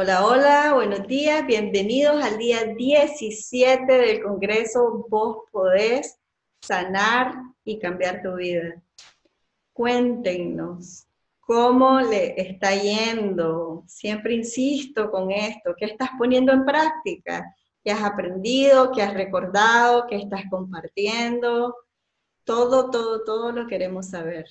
Hola, hola, buenos días, bienvenidos al día 17 del Congreso Vos Podés Sanar y Cambiar tu Vida. Cuéntenos, ¿cómo le está yendo? Siempre insisto con esto, ¿qué estás poniendo en práctica? ¿Qué has aprendido? ¿Qué has recordado? ¿Qué estás compartiendo? Todo lo queremos saber.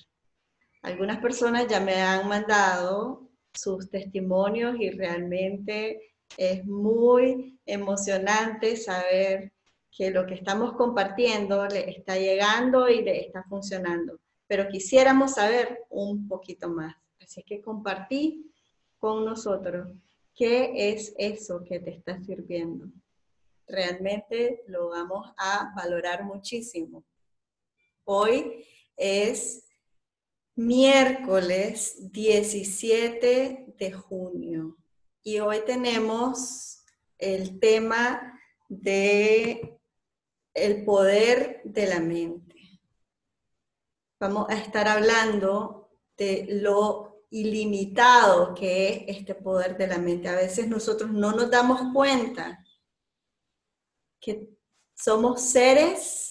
Algunas personas ya me han mandado sus testimonios y realmente es muy emocionante saber que lo que estamos compartiendo le está llegando y le está funcionando. Pero quisiéramos saber un poquito más. Así que compartí con nosotros qué es eso que te está sirviendo. Realmente lo vamos a valorar muchísimo. Hoy es miércoles 17 de junio y hoy tenemos el tema de el poder de la mente. Vamos a estar hablando de lo ilimitado que es este poder de la mente. A veces nosotros no nos damos cuenta que somos seres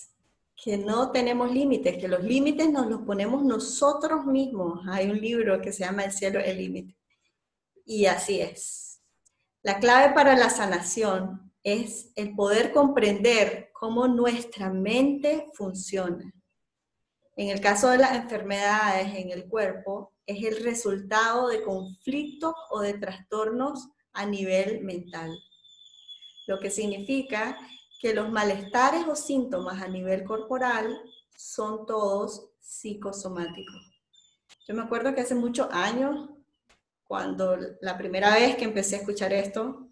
que no tenemos límites, que los límites nos los ponemos nosotros mismos. Hay un libro que se llama El cielo, el límite. Y así es. La clave para la sanación es el poder comprender cómo nuestra mente funciona. En el caso de las enfermedades en el cuerpo, es el resultado de conflictos o de trastornos a nivel mental. Lo que significa que los malestares o síntomas a nivel corporal son todos psicosomáticos. Yo me acuerdo que hace muchos años, cuando la primera vez que empecé a escuchar esto,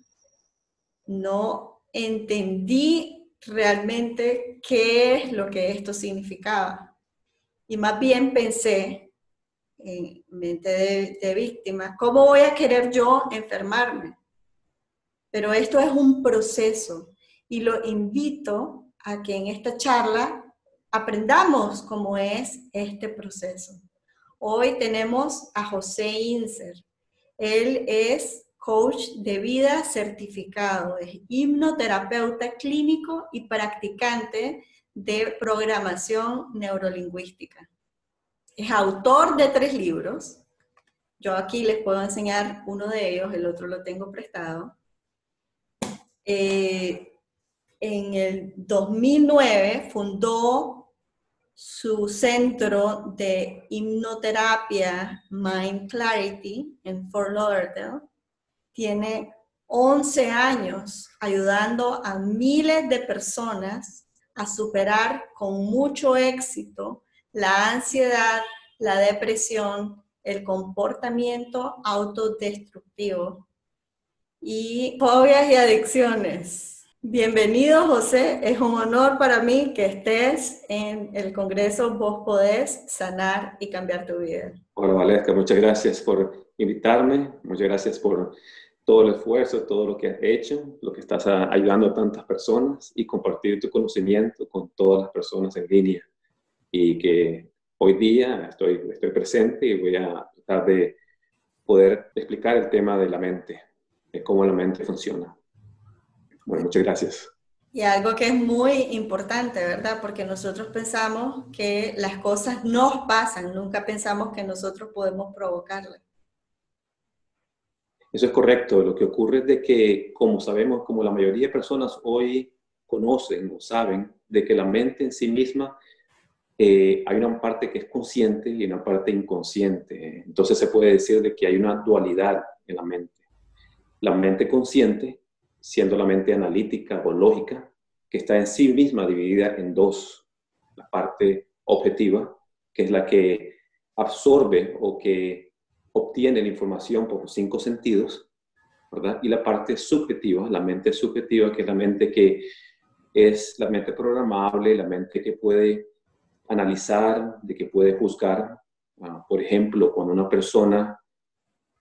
no entendí realmente qué es lo que esto significaba. Y más bien pensé, en mente de víctima, ¿cómo voy a querer yo enfermarme? Pero esto es un proceso y lo invito a que en esta charla aprendamos cómo es este proceso. Hoy tenemos a José Inser. Él es coach de vida certificado, es hipnoterapeuta clínico y practicante de programación neurolingüística. Es autor de 3 libros. Yo aquí les puedo enseñar uno de ellos, el otro lo tengo prestado. En el 2009 fundó su centro de hipnoterapia Mind Clarity en Fort Lauderdale. Tiene 11 años ayudando a miles de personas a superar con mucho éxito la ansiedad, la depresión, el comportamiento autodestructivo y fobias y adicciones. Bienvenido, José. Es un honor para mí que estés en el Congreso Vos Podés Sanar y Cambiar tu Vida. Hola, Valesca, muchas gracias por invitarme, muchas gracias por todo el esfuerzo, todo lo que has hecho, lo que estás ayudando a tantas personas y compartir tu conocimiento con todas las personas en línea. Y que hoy día estoy presente y voy a tratar de poder explicar el tema de la mente, de cómo la mente funciona. Bueno, muchas gracias. Y algo que es muy importante, ¿verdad? Porque nosotros pensamos que las cosas nos pasan, nunca pensamos que nosotros podemos provocarlas. Eso es correcto. Lo que ocurre es de que, como sabemos, como la mayoría de personas hoy conocen o saben, de que la mente en sí misma hay una parte que es consciente y una parte inconsciente. Entonces se puede decir de que hay una dualidad en la mente. La mente consciente, siendo la mente analítica o lógica, que está en sí misma dividida en dos. La parte objetiva, que es la que absorbe o que obtiene la información por los 5 sentidos, ¿verdad? Y la parte subjetiva, la mente subjetiva, que es la mente que es la mente programable, la mente que puede analizar, de que puede juzgar. Por ejemplo, cuando una persona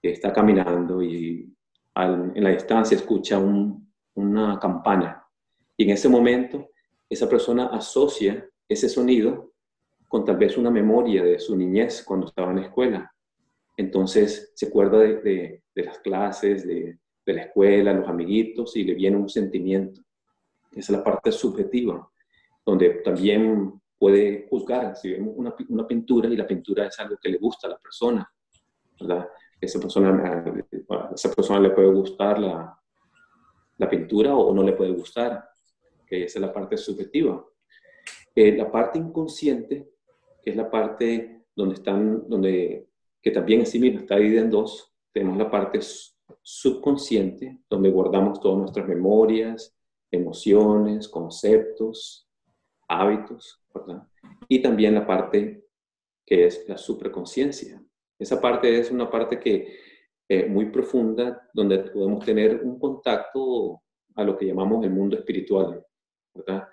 está caminando y en la distancia escucha una campana y en ese momento esa persona asocia ese sonido con tal vez una memoria de su niñez cuando estaba en la escuela. Entonces se acuerda de las clases, de de la escuela, los amiguitos, y le viene un sentimiento. Esa es la parte subjetiva, donde también puede juzgar. Si vemos una pintura y la pintura es algo que le gusta a la persona, ¿verdad? A esa persona le puede gustar la pintura o no le puede gustar, que esa es la parte subjetiva. La parte inconsciente, que es la parte que también en sí misma está dividida en dos. Tenemos la parte subconsciente, donde guardamos todas nuestras memorias, emociones, conceptos, hábitos, ¿verdad? Y también la parte que es la supraconciencia. Esa parte es una parte que muy profunda, donde podemos tener un contacto a lo que llamamos el mundo espiritual, ¿verdad?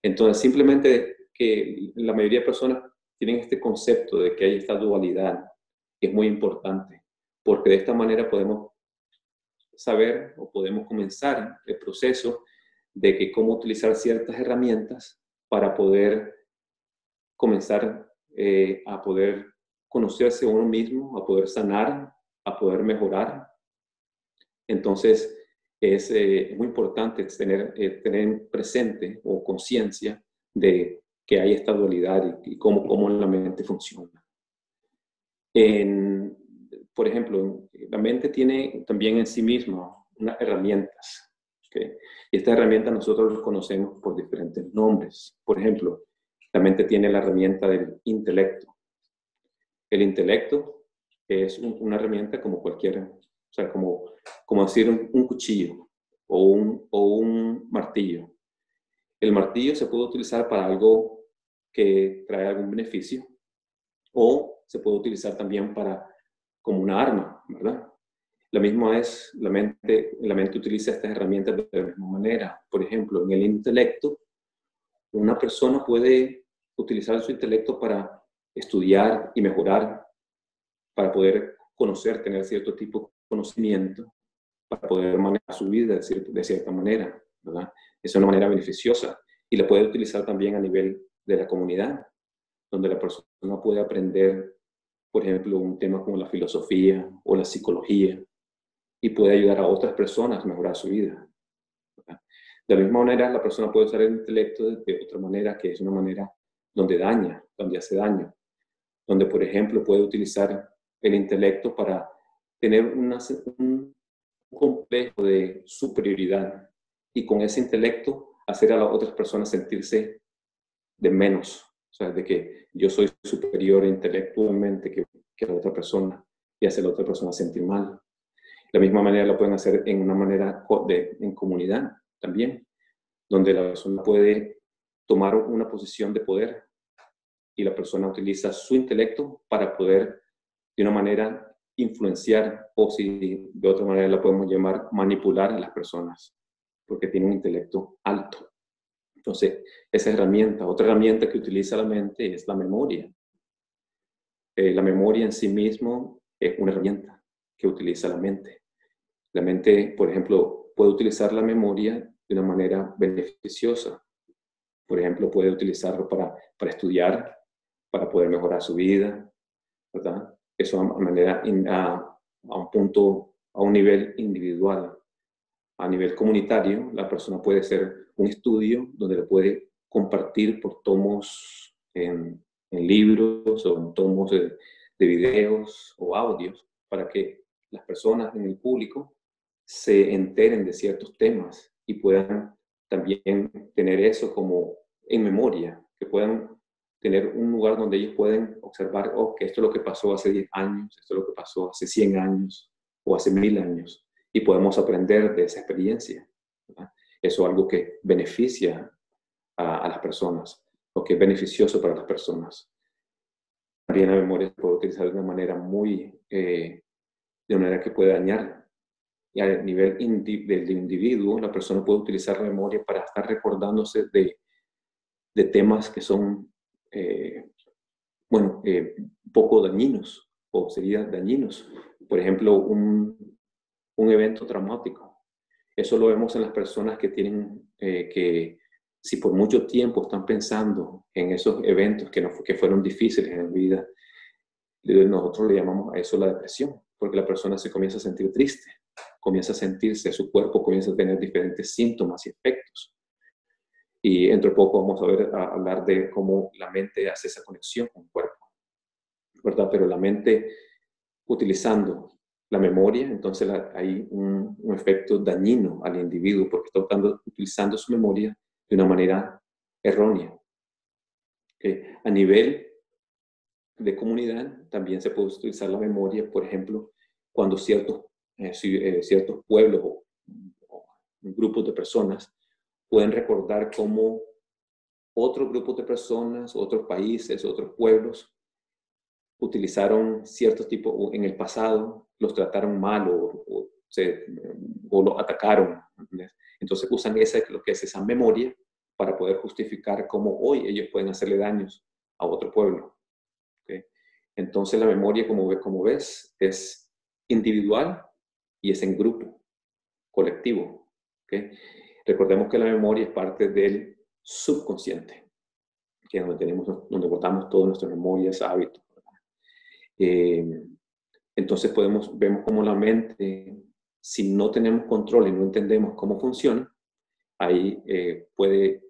Entonces, simplemente que la mayoría de personas tienen este concepto de que hay esta dualidad, que es muy importante, porque de esta manera podemos saber o podemos comenzar el proceso de que cómo utilizar ciertas herramientas para poder comenzar a poder conocerse a uno mismo, a poder sanar, a poder mejorar. Entonces, es muy importante tener presente o conciencia de que hay esta dualidad y cómo la mente funciona. Por ejemplo, la mente tiene también en sí misma unas herramientas, ¿okay? Y estas herramientas nosotros las conocemos por diferentes nombres. Por ejemplo, la mente tiene la herramienta del intelecto. El intelecto es una herramienta como cualquiera, o sea, como decir un cuchillo o un martillo. El martillo se puede utilizar para algo que trae algún beneficio o se puede utilizar también como una arma, ¿verdad? La misma es, la mente utiliza estas herramientas de la misma manera. Por ejemplo, en el intelecto, una persona puede utilizar su intelecto para estudiar y mejorar, para poder conocer, tener cierto tipo de conocimiento, para poder manejar su vida de cierta manera, ¿verdad? Es una manera beneficiosa y la puede utilizar también a nivel de la comunidad, donde la persona puede aprender, por ejemplo, un tema como la filosofía o la psicología y puede ayudar a otras personas a mejorar su vida, ¿verdad? De la misma manera, la persona puede usar el intelecto de otra manera, que es una manera donde hace daño, donde, por ejemplo, puede utilizar el intelecto para tener un complejo de superioridad y con ese intelecto hacer a las otras personas sentirse de menos, o sea, de que yo soy superior intelectualmente que la otra persona y hacer a la otra persona sentir mal. De la misma manera lo pueden hacer en una manera en comunidad también, donde la persona puede tomar una posición de poder y la persona utiliza su intelecto para poder de una manera influenciar, o si de otra manera la podemos llamar manipular a las personas, porque tiene un intelecto alto. Entonces, esa herramienta, otra herramienta que utiliza la mente es la memoria. La memoria en sí mismo es una herramienta que utiliza la mente. La mente, por ejemplo, puede utilizar la memoria de una manera beneficiosa. Por ejemplo, puede utilizarlo para estudiar, para poder mejorar su vida, ¿verdad? Eso a un punto, a un nivel individual. A nivel comunitario, la persona puede hacer un estudio donde lo puede compartir por tomos en libros o en tomos de videos o audios para que las personas en el público se enteren de ciertos temas y puedan también tener eso como en memoria, que puedan tener un lugar donde ellos pueden observar, que esto es lo que pasó hace 10 años, esto es lo que pasó hace 100 años o hace 1000 años. Y podemos aprender de esa experiencia, ¿verdad? Eso es algo que beneficia a las personas, o que es beneficioso para las personas. También la memoria se puede utilizar de una manera de una manera que puede dañar. Y a nivel del individuo, la persona puede utilizar la memoria para estar recordándose de temas que son, poco dañinos, o serían dañinos. Por ejemplo, un evento traumático. Eso lo vemos en las personas que tienen, que si por mucho tiempo están pensando en esos eventos que fueron difíciles en la vida, nosotros le llamamos a eso la depresión, porque la persona se comienza a sentir triste comienza a sentirse, su cuerpo comienza a tener diferentes síntomas y efectos. Y dentro de poco vamos a hablar de cómo la mente hace esa conexión con el cuerpo, ¿verdad? Pero la mente, utilizando la memoria, entonces hay un efecto dañino al individuo porque está utilizando su memoria de una manera errónea. ¿Okay? A nivel de comunidad también se puede utilizar la memoria, por ejemplo, cuando ciertos pueblos o grupos de personas pueden recordar cómo otros grupos de personas, otros países, otros pueblos utilizaron ciertos tipos, o en el pasado los trataron mal o los atacaron. ¿Entendés? Entonces usan lo que es esa memoria para poder justificar cómo hoy ellos pueden hacerle daños a otro pueblo. ¿Okay? Entonces la memoria, como ves, es individual y es en grupo, colectivo. ¿Okay? Recordemos que la memoria es parte del subconsciente, que es donde guardamos todas nuestras memorias, hábitos. Entonces vemos cómo la mente, si no tenemos control y no entendemos cómo funciona, ahí puede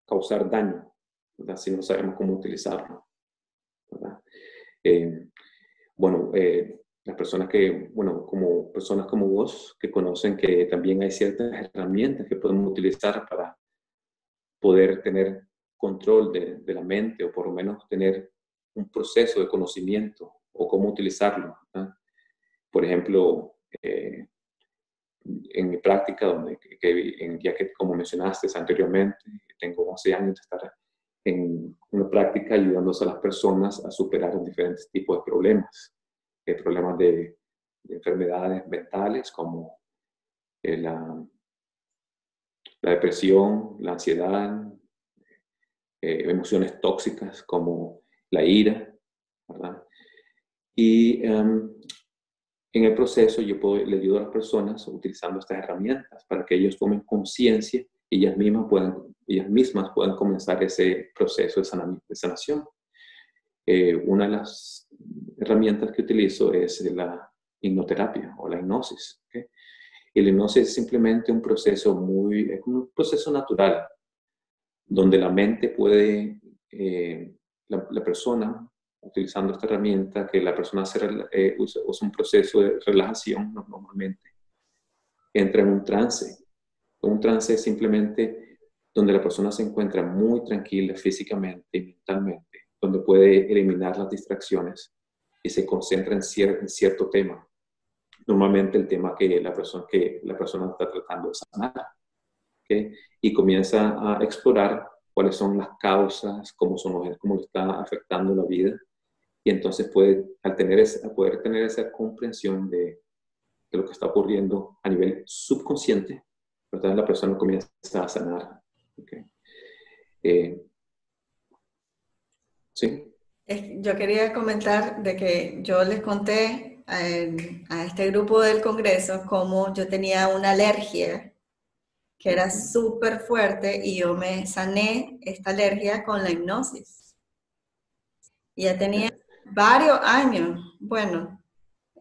causar daño, ¿verdad? Si no sabemos cómo utilizarlo, ¿verdad? Las personas como personas como vos, que conocen que también hay ciertas herramientas que podemos utilizar para poder tener control de la mente, o por lo menos tener un proceso de conocimiento o cómo utilizarlo, ¿verdad? Por ejemplo, en mi práctica, ya que como mencionaste anteriormente, tengo 11 años de estar en una práctica ayudando a las personas a superar diferentes tipos de problemas de enfermedades mentales como la depresión, la ansiedad, emociones tóxicas como la ira, ¿verdad? Y en el proceso le ayudo a las personas utilizando estas herramientas para que ellos tomen conciencia y ellas mismas puedan comenzar ese proceso de sanación. Una de las herramientas que utilizo es la hipnoterapia o la hipnosis. ¿Okay? Y la hipnosis es simplemente un proceso natural, donde la mente puede, la persona, utilizando esta herramienta, que la persona usa un proceso de relajación normalmente, entra en un trance. Un trance es simplemente donde la persona se encuentra muy tranquila físicamente y mentalmente, donde puede eliminar las distracciones y se concentra en cierto tema. Normalmente el tema que la persona está tratando de sanar. ¿Okay? Y comienza a explorar cuáles son las causas, cómo le está afectando la vida. Y entonces poder tener esa comprensión de lo que está ocurriendo a nivel subconsciente, ¿verdad? La persona comienza a sanar. ¿Okay? ¿Sí? Yo quería comentar de que yo les conté a este grupo del Congreso cómo yo tenía una alergia que era súper fuerte y yo me sané esta alergia con la hipnosis. Y ya tenía varios años. Bueno,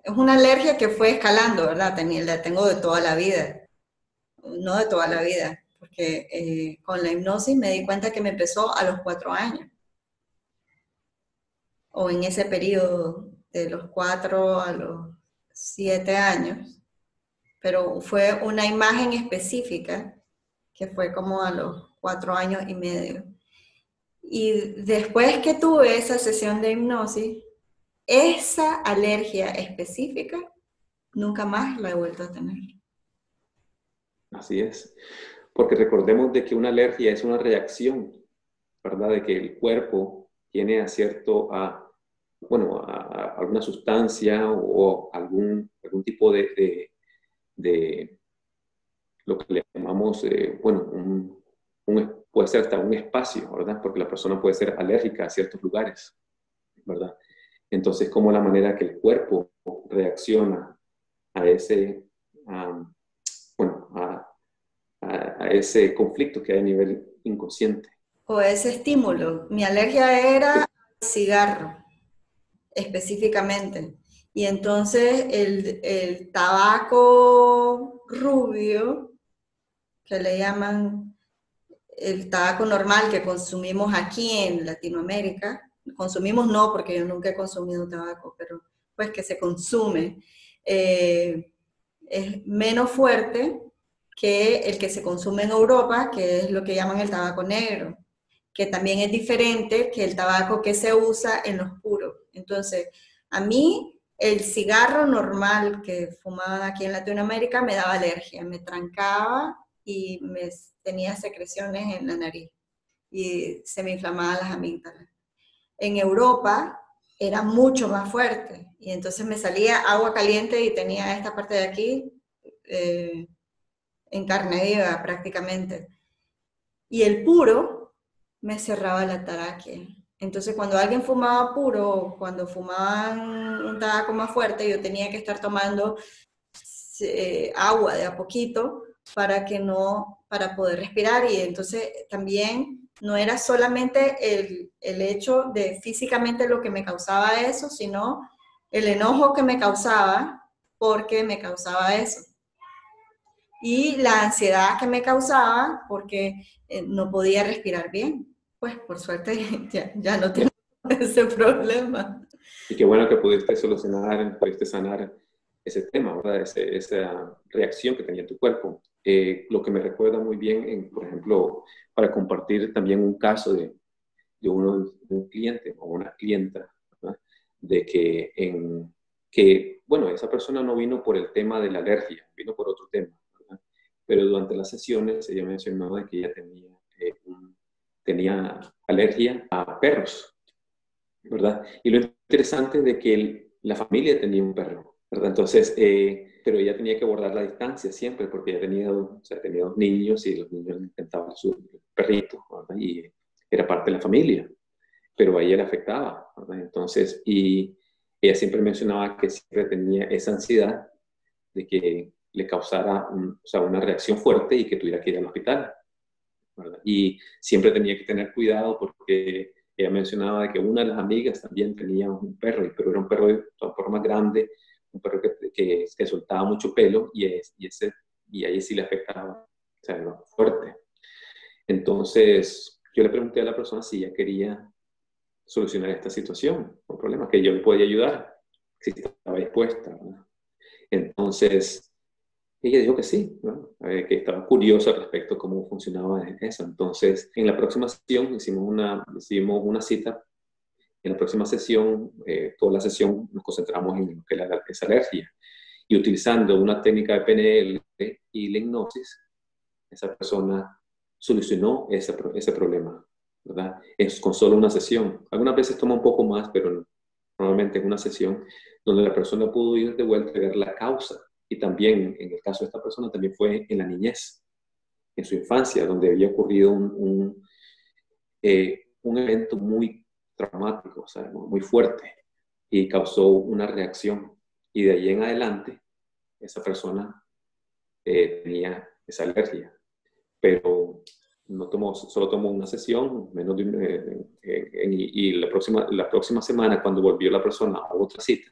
es una alergia que fue escalando, ¿verdad? La tengo de toda la vida. No de toda la vida, porque con la hipnosis me di cuenta que me empezó a los 4 años. O en ese periodo de los 4 a los 7 años. Pero fue una imagen específica que fue como a los 4 años y medio. Y después que tuve esa sesión de hipnosis, esa alergia específica nunca más la he vuelto a tener. Así es. Porque recordemos de que una alergia es una reacción, ¿verdad? De que el cuerpo tiene a alguna sustancia o algún tipo de lo que le llamamos, puede ser hasta un espacio, ¿verdad? Porque la persona puede ser alérgica a ciertos lugares, ¿verdad? Entonces, como la manera que el cuerpo reacciona a ese, a ese conflicto que hay a nivel inconsciente. O ese estímulo. Mi alergia era al cigarro, específicamente. Y entonces el tabaco rubio, que le llaman el tabaco normal que consumimos aquí en Latinoamérica, consumimos no, porque yo nunca he consumido tabaco, pero pues que se consume, es menos fuerte que el que se consume en Europa, que es lo que llaman el tabaco negro, que también es diferente que el tabaco que se usa en los puros. Entonces, a mí el cigarro normal que fumaban aquí en Latinoamérica me daba alergia, me trancaba y tenía secreciones en la nariz y se me inflamaban las amígdalas. En Europa era mucho más fuerte y entonces me salía agua caliente y tenía esta parte de aquí en carne viva prácticamente. Y el puro me cerraba la tráquea. Entonces cuando alguien fumaba puro, cuando fumaban un tabaco más fuerte, yo tenía que estar tomando agua de a poquito para poder respirar. Y entonces también no era solamente el hecho de físicamente lo que me causaba eso, sino el enojo que me causaba porque me causaba eso. Y la ansiedad que me causaba porque no podía respirar bien. Pues por suerte ya no tengo ese problema. Y qué bueno que pudiste solucionar, pudiste sanar ese tema, ¿verdad? Esa reacción que tenía tu cuerpo. Lo que me recuerda muy bien, por ejemplo, para compartir también un caso de un cliente o una clienta, ¿verdad? De que, bueno, esa persona no vino por el tema de la alergia, vino por otro tema, ¿verdad? Pero durante las sesiones ella mencionó de que ella tenía alergia a perros, ¿verdad? Y lo interesante es de que la familia tenía un perro, ¿verdad? Entonces, pero ella tenía que guardar la distancia siempre porque ella tenía dos niños y los niños le intentaban su perrito, ¿verdad? Y era parte de la familia, pero a ella le afectaba, ¿verdad? Entonces, y ella siempre mencionaba que siempre tenía esa ansiedad de que le causara una reacción fuerte y que tuviera que ir al hospital, ¿verdad? Y siempre tenía que tener cuidado porque ella mencionaba de que una de las amigas también tenía un perro, pero era un perro de todas formas grande, un perro que soltaba mucho pelo y a ella sí le afectaba, o sea, era fuerte. Entonces, yo le pregunté a la persona si ella quería solucionar esta situación, un problema, que yo le podía ayudar, si estaba dispuesta, ¿verdad? Entonces, ella dijo que sí, ¿no? Que estaba curiosa al respecto de cómo funcionaba eso. Entonces, en la próxima sesión hicimos una cita. En la próxima sesión, toda la sesión nos concentramos en lo que es esa alergia. Y utilizando una técnica de PNL y la hipnosis, esa persona solucionó ese problema, ¿verdad? Es con solo una sesión. Algunas veces toma un poco más, pero normalmente es una sesión donde la persona pudo ir de vuelta a ver la causa. Y también, en el caso de esta persona, también fue en la niñez, en su infancia, donde había ocurrido un evento muy traumático, o sea, muy fuerte, y causó una reacción. Y de ahí en adelante, esa persona tenía esa alergia. Pero solo tomó una sesión, menos de y la próxima semana, cuando volvió la persona a otra cita,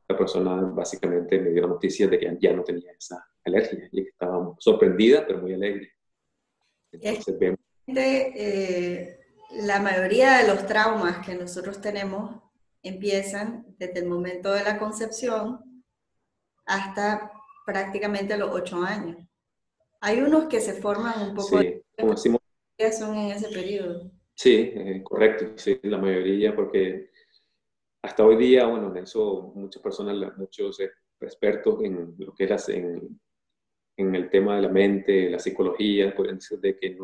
la persona básicamente me dio la noticia de que ya no tenía esa alergia y que estaba sorprendida, pero muy alegre. Entonces vemos. La mayoría de los traumas que nosotros tenemos empiezan desde el momento de la concepción hasta prácticamente los 8 años. Hay unos que se forman un poco, sí, como decimos, son en ese periodo. Sí, correcto, sí, la mayoría, porque hasta hoy día, bueno, en eso muchas personas, muchos expertos en lo que es en el tema de la mente, la psicología, pueden decir de que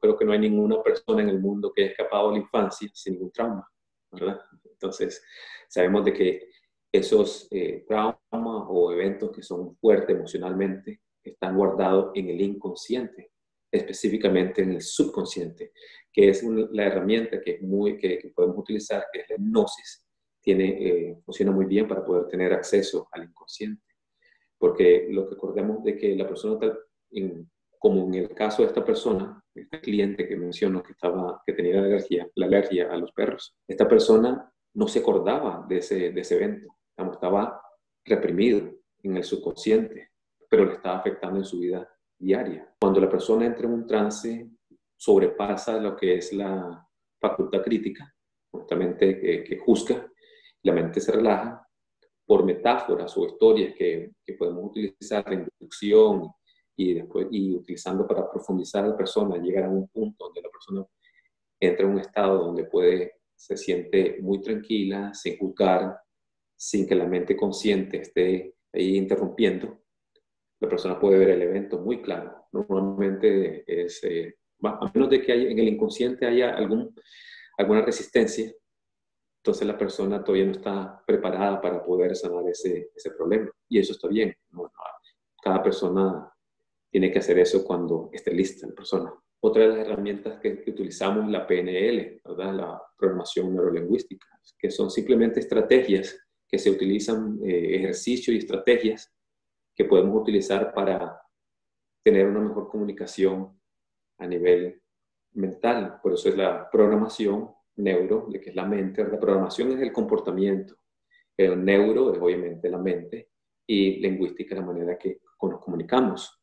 creo que no hay ninguna persona en el mundo que haya escapado de la infancia sin ningún trauma, ¿verdad? Entonces, sabemos de que esos traumas o eventos que son fuertes emocionalmente están guardados en el inconsciente, específicamente en el subconsciente, que es la herramienta que podemos utilizar, que es la hipnosis, funciona muy bien para poder tener acceso al inconsciente. Porque lo que acordamos de que la persona, como en el caso de esta persona, este cliente que menciono que tenía la alergia a los perros, esta persona no se acordaba de ese evento. digamos, estaba reprimido en el subconsciente, pero le estaba afectando en su vida diaria. Cuando la persona entra en un trance, sobrepasa lo que es la facultad crítica, justamente que juzga, la mente se relaja por metáforas o historias que podemos utilizar, la inducción y después y utilizando para profundizar a la persona, llegar a un punto donde la persona entra en un estado donde se siente muy tranquila, sin juzgar, sin que la mente consciente esté ahí interrumpiendo. La persona puede ver el evento muy claro. Normalmente a menos de que en el inconsciente haya alguna resistencia, entonces la persona todavía no está preparada para poder sanar ese problema. Y eso está bien. Cada persona tiene que hacer eso cuando esté lista la persona. Otra de las herramientas que utilizamos es la PNL, ¿verdad? La programación neurolingüística, que son simplemente estrategias que se utilizan, ejercicios y estrategias que podemos utilizar para tener una mejor comunicación a nivel mental. Por eso es la programación neuro, que es la mente. La programación es el comportamiento. El neuro es obviamente la mente y lingüística es la manera que nos comunicamos.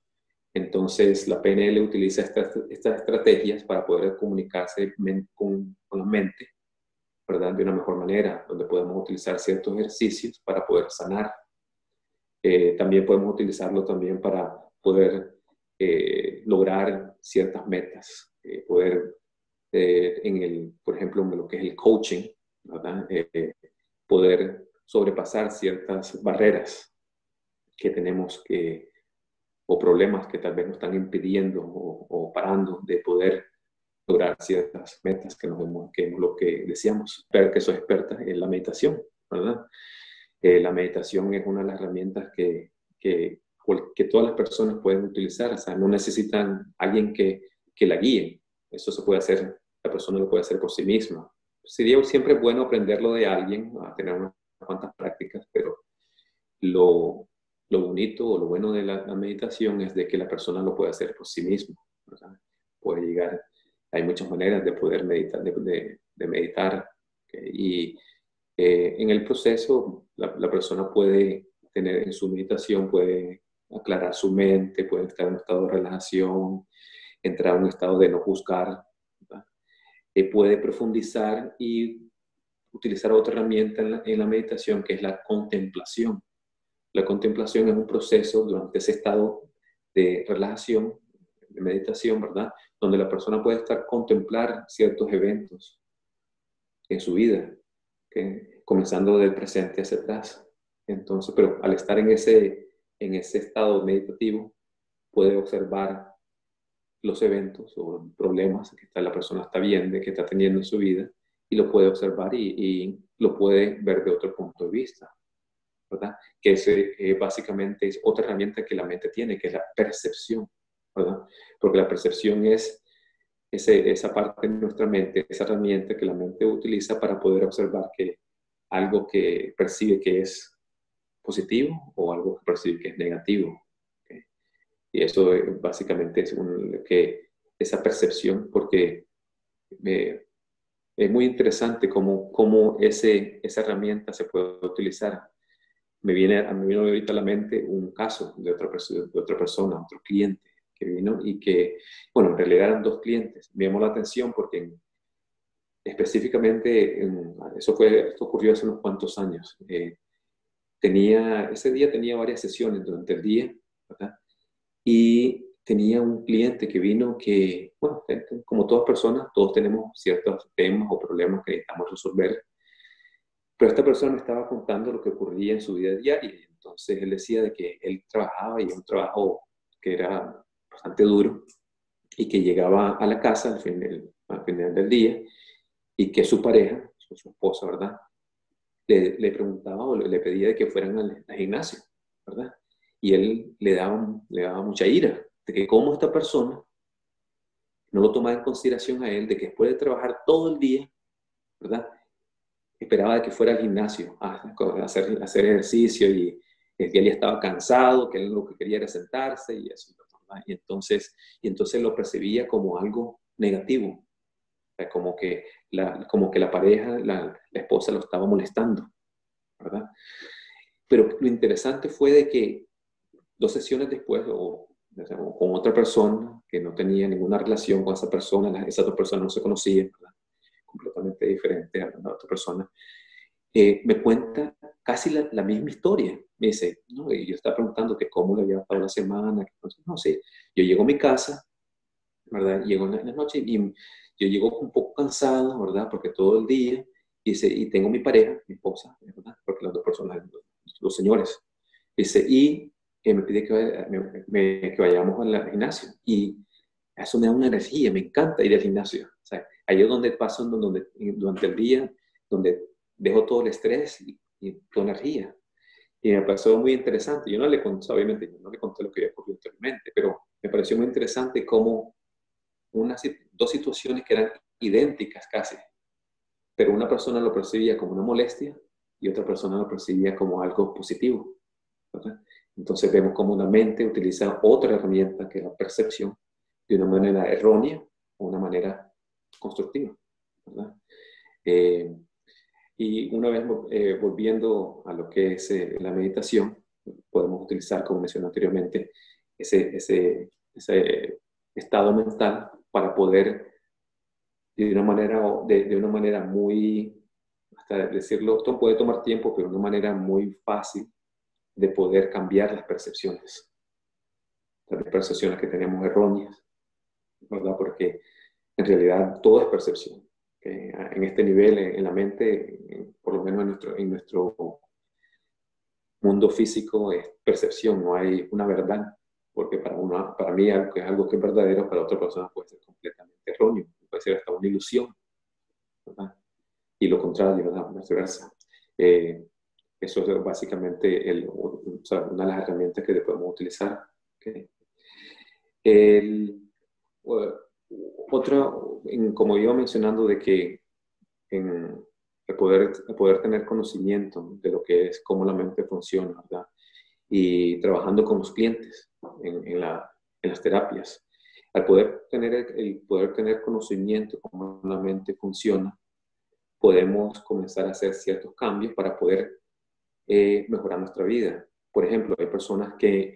Entonces, la PNL utiliza estas estrategias para poder comunicarse con la mente, ¿verdad? De una mejor manera, donde podemos utilizar ciertos ejercicios para poder sanar. También podemos utilizarlo también para poder lograr ciertas metas, poder, por ejemplo, en lo que es el coaching, ¿verdad? Poder sobrepasar ciertas barreras que tenemos o problemas que tal vez nos están impidiendo o parando de poder lograr ciertas metas que es lo que decíamos. Pero que soy experta en la meditación, ¿verdad? La meditación es una de las herramientas que todas las personas pueden utilizar. O sea, no necesitan alguien que la guíe. Eso se puede hacer, la persona lo puede hacer por sí misma. Sería siempre bueno aprenderlo de alguien, a tener unas cuantas prácticas, pero lo bonito o lo bueno de la meditación es de que la persona lo puede hacer por sí misma, ¿verdad? Puede llegar, hay muchas maneras de poder meditar, de meditar, ¿okay? Y en el proceso la persona puede tener en su meditación, puede aclarar su mente, puede estar en un estado de relajación, entrar en un estado de no juzgar, ¿verdad? Puede profundizar y utilizar otra herramienta en la meditación que es la contemplación. La contemplación es un proceso durante ese estado de relajación, de meditación, ¿verdad? Donde la persona puede contemplar ciertos eventos en su vida, ¿okay? Comenzando del presente hacia atrás. Entonces, pero al estar en ese estado meditativo, puede observar los eventos o problemas que la persona está viendo, que está teniendo en su vida, y lo puede observar y lo puede ver de otro punto de vista, ¿verdad? Que básicamente es otra herramienta que la mente tiene, que es la percepción, ¿verdad? Porque la percepción es esa parte de nuestra mente, esa herramienta que la mente utiliza para poder observar que algo que percibe que es positivo o algo que percibe que es negativo. ¿Okay? Y eso básicamente es esa percepción, porque es muy interesante cómo esa herramienta se puede utilizar. Me viene ahorita a la mente un caso de otra persona, otro cliente que vino y que, bueno, en realidad eran dos clientes. Me llamó la atención porque específicamente, esto ocurrió hace unos cuantos años. Ese día tenía varias sesiones durante el día, ¿verdad? Y tenía un cliente que vino que, bueno, como todas personas, todos tenemos ciertos temas o problemas que necesitamos resolver. Pero esta persona me estaba contando lo que ocurría en su vida diaria. Entonces él decía de que él trabajaba y un trabajo que era bastante duro y que llegaba a la casa al final del día y que su pareja, su esposa, ¿verdad? Le preguntaba o le pedía de que fueran al gimnasio, ¿verdad? Y él le daba mucha ira de que cómo esta persona no lo tomaba en consideración a él, de que después de trabajar todo el día, ¿verdad? Esperaba de que fuera al gimnasio a hacer ejercicio y que él ya estaba cansado, que él lo que quería era sentarse y eso, ¿verdad? Y entonces lo percibía como algo negativo, o sea, como que la pareja, la esposa lo estaba molestando, ¿verdad? Pero lo interesante fue de que 2 sesiones después, o con otra persona que no tenía ninguna relación con esa persona, esas 2 personas no se conocían, ¿verdad? Completamente diferente a la otra persona, me cuenta casi la misma historia. Me dice, no, y yo estaba preguntando que cómo le había pasado la semana, que no sé. Yo llego a mi casa, ¿verdad? Llego en la noche y yo llego un poco cansado, ¿verdad? Porque todo el día, dice, y tengo mi pareja, mi esposa, ¿verdad? Porque las 2 personas, los señores, dice, y me pide que vayamos al gimnasio. Y eso me da una energía, me encanta ir al gimnasio. O sea, ahí es donde paso durante el día, donde dejo todo el estrés y toda energía. Y me pareció muy interesante. Yo no le conté, obviamente, yo no le conté lo que había ocurrido anteriormente, pero me pareció muy interesante cómo 2 situaciones que eran idénticas casi, pero una persona lo percibía como una molestia y otra persona lo percibía como algo positivo, ¿verdad? Entonces vemos cómo una mente utiliza otra herramienta que es la percepción de una manera errónea o una manera constructiva, ¿verdad? Eh, y una vez volviendo a lo que es la meditación, podemos utilizar, como mencioné anteriormente, ese estado mental para poder, de una manera muy, hasta decirlo, esto puede tomar tiempo, pero de una manera muy fácil de poder cambiar las percepciones que tenemos erróneas, ¿verdad? Porque en realidad todo es percepción. En este nivel, en la mente, por lo menos en nuestro mundo físico, es percepción, no hay una verdad. Porque para mí algo que es verdadero, para otra persona puede ser completamente erróneo, puede ser hasta una ilusión, ¿verdad? Y lo contrario, ¿verdad? Viceversa. Eso es básicamente o sea, una de las herramientas que podemos utilizar. ¿Okay? El, Otra, como iba mencionando, de que en el poder tener conocimiento de lo que es, cómo la mente funciona, ¿verdad? Y trabajando con los clientes en las terapias. Al poder tener conocimiento de cómo la mente funciona, podemos comenzar a hacer ciertos cambios para poder mejorar nuestra vida. Por ejemplo, hay personas que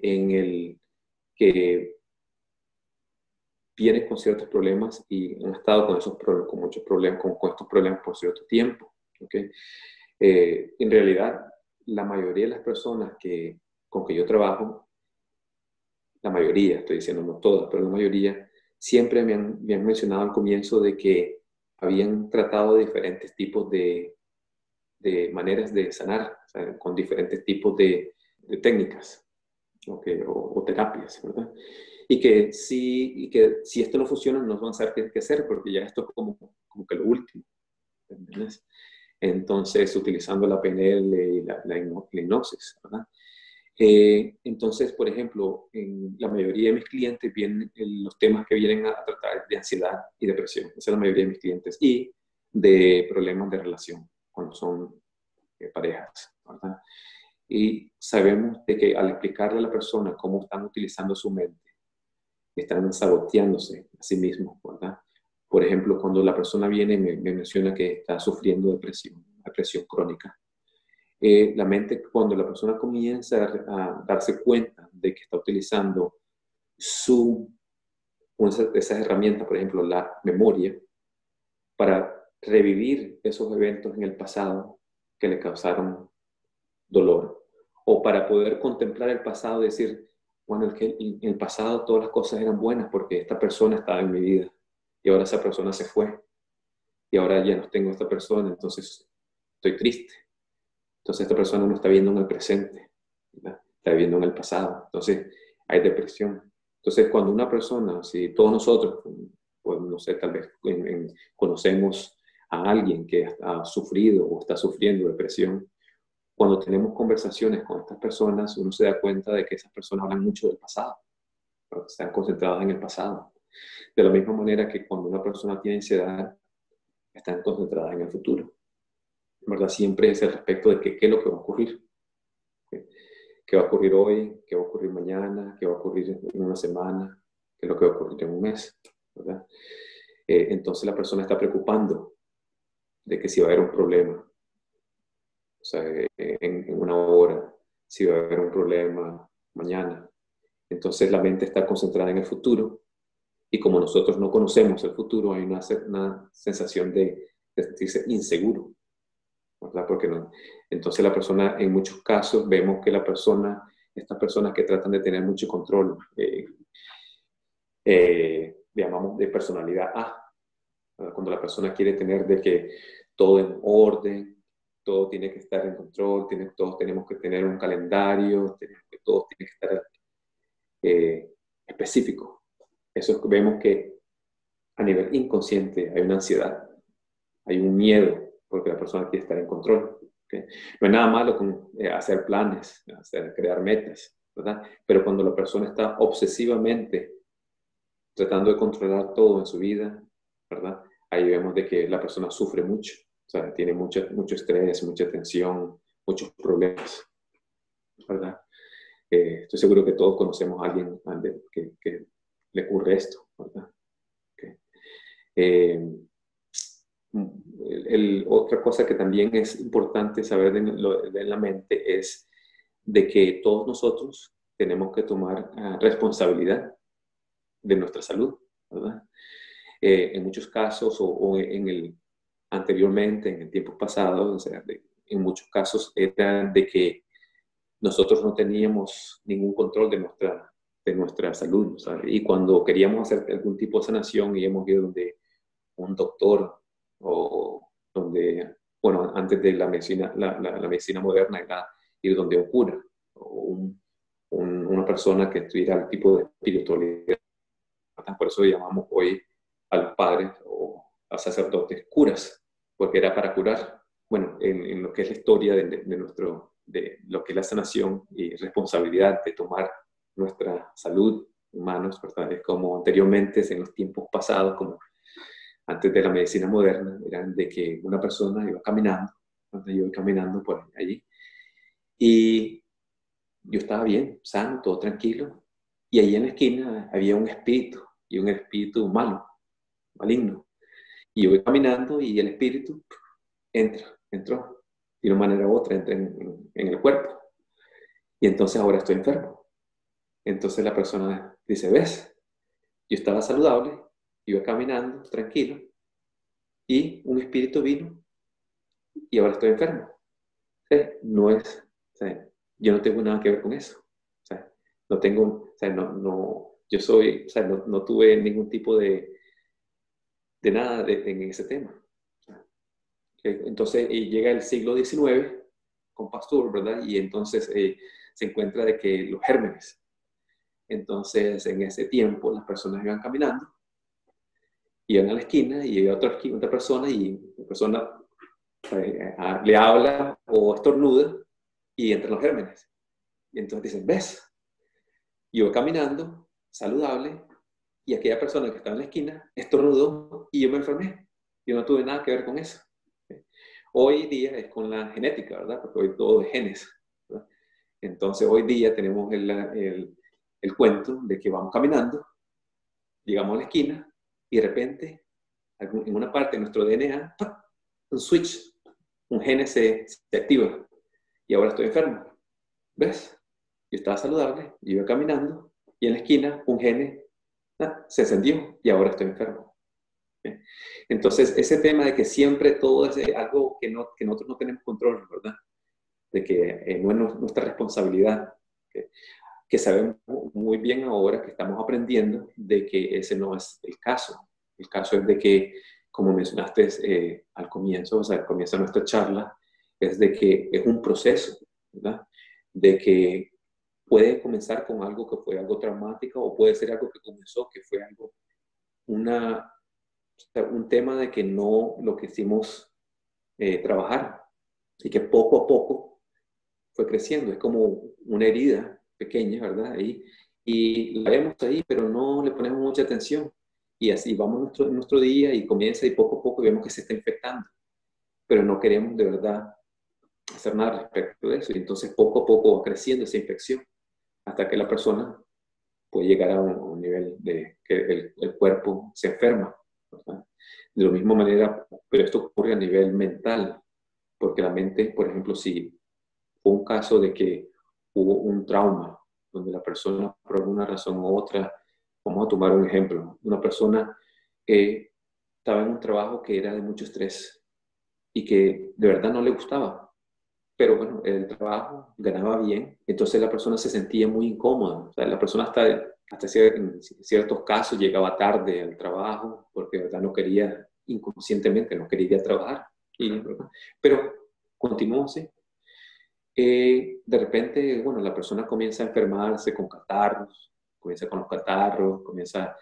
vienen con ciertos problemas y han estado con esos problemas, con muchos problemas, con estos problemas por cierto tiempo. ¿Okay? En realidad, la mayoría de las personas con que yo trabajo, la mayoría, estoy diciendo no todas, pero la mayoría, siempre me han mencionado al comienzo de que habían tratado diferentes tipos de maneras de sanar, o sea, con diferentes tipos de técnicas, ¿okay? O terapias, ¿verdad? Y que si esto no funciona, no van a saber qué hacer, porque ya esto es como que lo último, ¿entiendes? Entonces, utilizando la PNL y la hipnosis, ¿verdad? Entonces, por ejemplo, en la mayoría de mis clientes vienen los temas que vienen a tratar de ansiedad y depresión. Esa es la mayoría de mis clientes. Y de problemas de relación, cuando son parejas, ¿verdad? Y sabemos de que al explicarle a la persona cómo están utilizando su mente, están saboteándose a sí mismos, ¿verdad? Por ejemplo, cuando la persona viene y me menciona que está sufriendo depresión crónica, la mente, cuando la persona comienza a darse cuenta de que está utilizando esas herramientas, por ejemplo, la memoria, para revivir esos eventos en el pasado que le causaron dolor, o para poder contemplar el pasado y decir, bueno, en el pasado todas las cosas eran buenas porque esta persona estaba en mi vida y ahora esa persona se fue y ahora ya no tengo esta persona, entonces estoy triste. Entonces esta persona no está viendo en el presente, ¿verdad? Está viviendo en el pasado. Entonces hay depresión. Entonces cuando una persona, si todos nosotros, pues no sé, tal vez conocemos a alguien que ha sufrido o está sufriendo depresión, cuando tenemos conversaciones con estas personas, uno se da cuenta de que esas personas hablan mucho del pasado, ¿verdad? Están concentradas en el pasado. De la misma manera que cuando una persona tiene ansiedad, están concentradas en el futuro, ¿verdad? Siempre es el respecto de qué es lo que va a ocurrir. ¿Okay? ¿Qué va a ocurrir hoy? ¿Qué va a ocurrir mañana? ¿Qué va a ocurrir en una semana? ¿Qué es lo que va a ocurrir en un mes? ¿Verdad? Entonces la persona está preocupando de que si va a haber un problema, o sea, en una hora, si va a haber un problema mañana. Entonces la mente está concentrada en el futuro y como nosotros no conocemos el futuro, hay una sensación de sentirse inseguro, ¿verdad? Porque no. Entonces la persona, en muchos casos, vemos que estas personas que tratan de tener mucho control, llamamos de personalidad A, ¿verdad? Cuando la persona quiere tener de que todo en orden, todo tiene que estar en control, todos tenemos que tener un calendario, todos tienen que estar específico. Eso vemos que a nivel inconsciente hay una ansiedad, hay un miedo, porque la persona quiere estar en control. ¿Okay? No hay nada malo con hacer planes, crear metas, ¿verdad? Pero cuando la persona está obsesivamente tratando de controlar todo en su vida, ¿verdad? Ahí vemos de que la persona sufre mucho, o sea, tiene mucho estrés, mucha tensión, muchos problemas, ¿verdad? Estoy seguro que todos conocemos a alguien que le ocurre esto, ¿verdad? Okay. Otra cosa que también es importante saber de la mente es de que todos nosotros tenemos que tomar responsabilidad de nuestra salud, ¿verdad? En muchos casos o anteriormente, en tiempos pasados, o sea, en muchos casos era de que nosotros no teníamos ningún control de nuestra salud, ¿sabes? Y cuando queríamos hacer algún tipo de sanación y hemos ido donde un doctor o donde, bueno, antes de la medicina, la medicina moderna era ir donde un cura o una persona que tuviera el tipo de espiritualidad. Por eso llamamos hoy a los padres o a sacerdotes curas, porque era para curar. Bueno, en lo que es la historia de lo que es la sanación y responsabilidad de tomar nuestra salud humanos, ¿verdad? Es como anteriormente, en los tiempos pasados, como antes de la medicina moderna, eran de que una persona iba caminando, yo iba caminando por allí, y yo estaba bien, sano, todo tranquilo, y allí en la esquina había un espíritu, y un espíritu malo, maligno, y yo voy caminando y el espíritu entró, de una manera u otra, entra en el cuerpo, y entonces ahora estoy enfermo. Entonces la persona dice, ¿ves? Yo estaba saludable, iba caminando tranquilo, y un espíritu vino, y ahora estoy enfermo. ¿Sí? No es, o sea, yo no tengo nada que ver con eso. O sea, no tengo, o sea, yo soy, o sea, no tuve ningún tipo de nada en ese tema. Entonces llega el siglo XIX con Pasteur, ¿verdad? Y entonces se encuentra de que los gérmenes. Entonces en ese tiempo las personas iban caminando, iban a la esquina y había otra persona y la persona le habla o estornuda y entran los gérmenes. Y entonces dicen, ¿ves? Yo caminando, saludable, y aquella persona que estaba en la esquina estornudó y yo me enfermé. Yo no tuve nada que ver con eso. Hoy día es con la genética, ¿verdad? Porque hoy todo es genes, ¿verdad? Entonces hoy día tenemos el cuento de que vamos caminando, llegamos a la esquina y de repente en una parte de nuestro DNA, un switch, un gene se activa y ahora estoy enfermo. ¿Ves? Yo estaba saludable, yo iba caminando y en la esquina un gene se encendió y ahora estoy enfermo. ¿Okay? Entonces, ese tema de que siempre todo es algo que nosotros no tenemos control, ¿verdad? De que no es nuestra responsabilidad. ¿Okay? Que sabemos muy bien ahora que estamos aprendiendo de que ese no es el caso. El caso es de que, como mencionaste al comienzo, o sea, al comienzo de nuestra charla, es de que es un proceso, ¿verdad? De que puede comenzar con algo que fue algo traumático o puede ser algo que comenzó que fue algo, un tema de que no lo quisimos trabajar y que poco a poco fue creciendo. Es como una herida pequeña, ¿verdad? Ahí, y la vemos ahí, pero no le ponemos mucha atención. Y así vamos nuestro día y comienza y poco a poco vemos que se está infectando. Pero no queremos de verdad hacer nada respecto de eso. Y entonces poco a poco va creciendo esa infección hasta que la persona puede llegar a un nivel de que el cuerpo se enferma, ¿verdad? De la misma manera, pero esto ocurre a nivel mental, porque la mente, por ejemplo, si fue un caso de que hubo un trauma, donde la persona, por alguna razón u otra, vamos a tomar un ejemplo, una persona que estaba en un trabajo que era de mucho estrés y que de verdad no le gustaba, pero bueno, el trabajo ganaba bien, entonces la persona se sentía muy incómoda. O sea, la persona en ciertos casos llegaba tarde al trabajo porque de verdad no quería, inconscientemente no quería ir a trabajar. Pero continuó así. De repente, bueno, la persona comienza a enfermarse con catarros, comienza con los catarros, comienza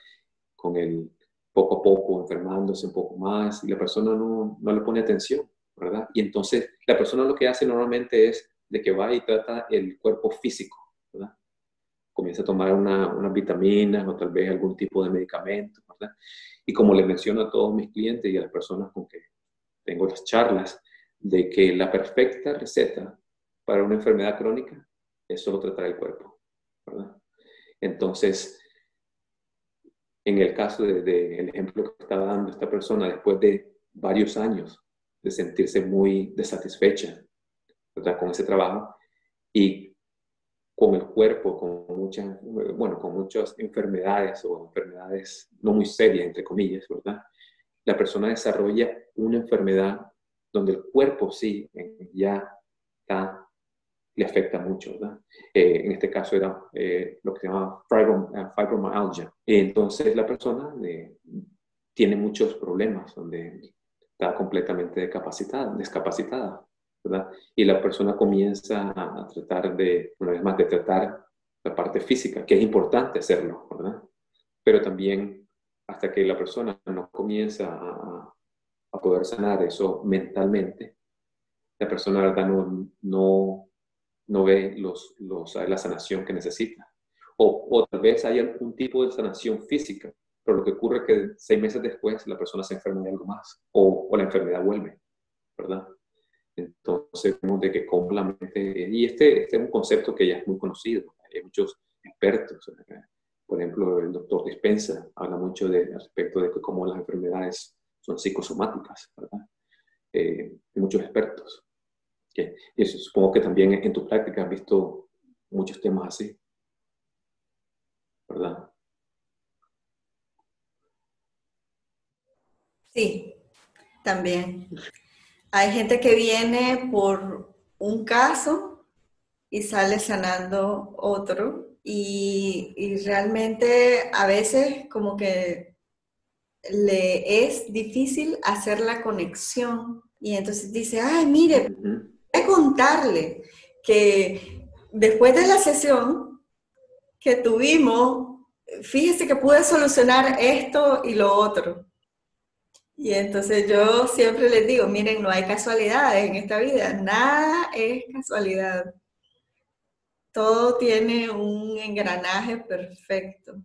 con el poco a poco enfermándose un poco más y la persona no le pone atención, ¿verdad? Y entonces la persona lo que hace normalmente es de que va y trata el cuerpo físico, ¿verdad? Comienza a tomar unas vitaminas o tal vez algún tipo de medicamento, ¿verdad? Y como les menciono a todos mis clientes y a las personas con que tengo las charlas, de que la perfecta receta para una enfermedad crónica es solo tratar el cuerpo, ¿verdad? Entonces, en el caso del ejemplo que estaba dando esta persona, después de varios años de sentirse muy desatisfecha, ¿verdad?, con ese trabajo y con el cuerpo, con muchas enfermedades o enfermedades no muy serias, entre comillas, ¿verdad? La persona desarrolla una enfermedad donde el cuerpo sí ya le afecta mucho, ¿verdad? En este caso era lo que se llama fibromyalgia. Entonces la persona tiene muchos problemas donde está completamente discapacitada, ¿verdad? Y la persona comienza a tratar una vez más, de tratar la parte física, que es importante hacerlo, ¿verdad? Pero también hasta que la persona no comienza a poder sanar eso mentalmente, la persona, ¿verdad?, no ve la sanación que necesita. O tal vez hay algún tipo de sanación física, pero lo que ocurre es que 6 meses después la persona se enferma de algo más o la enfermedad vuelve, ¿verdad? Entonces, como de que cómo la mente... Y este es un concepto que ya es muy conocido. Hay muchos expertos. Por ejemplo, el doctor Dispenza habla mucho al respecto de que cómo las enfermedades son psicosomáticas, ¿verdad? Hay muchos expertos. Y eso, supongo que también en tu práctica has visto muchos temas así, ¿verdad? Sí, también. Hay gente que viene por un caso y sale sanando otro y realmente a veces como que le es difícil hacer la conexión y entonces dice, ay, mire, voy a contarle que después de la sesión que tuvimos, fíjese que pude solucionar esto y lo otro. Y entonces yo siempre les digo, miren, no hay casualidades en esta vida, nada es casualidad. Todo tiene un engranaje perfecto.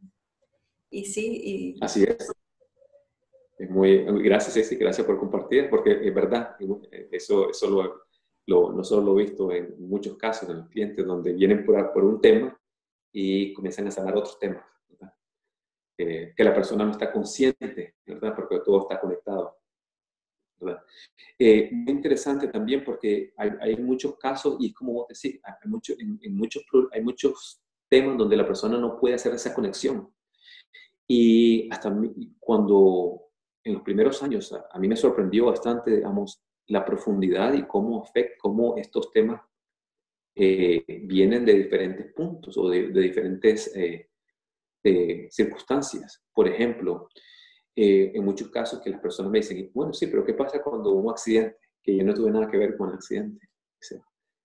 Y sí, Así es. Gracias, Ceci, gracias por compartir, porque es verdad, eso no solo lo he visto en muchos casos de los clientes donde vienen por un tema y comienzan a sanar otros temas, ¿verdad? Que la persona no está consciente, ¿verdad? Porque todo está conectado, ¿verdad? Muy interesante también porque hay muchos casos y es como vos decís, hay muchos temas donde la persona no puede hacer esa conexión. Y hasta cuando en los primeros años a mí me sorprendió bastante, digamos, la profundidad y cómo estos temas vienen de diferentes puntos o de diferentes circunstancias. Por ejemplo, en muchos casos que las personas me dicen, bueno, sí, pero ¿qué pasa cuando hubo un accidente? Que yo no tuve nada que ver con el accidente.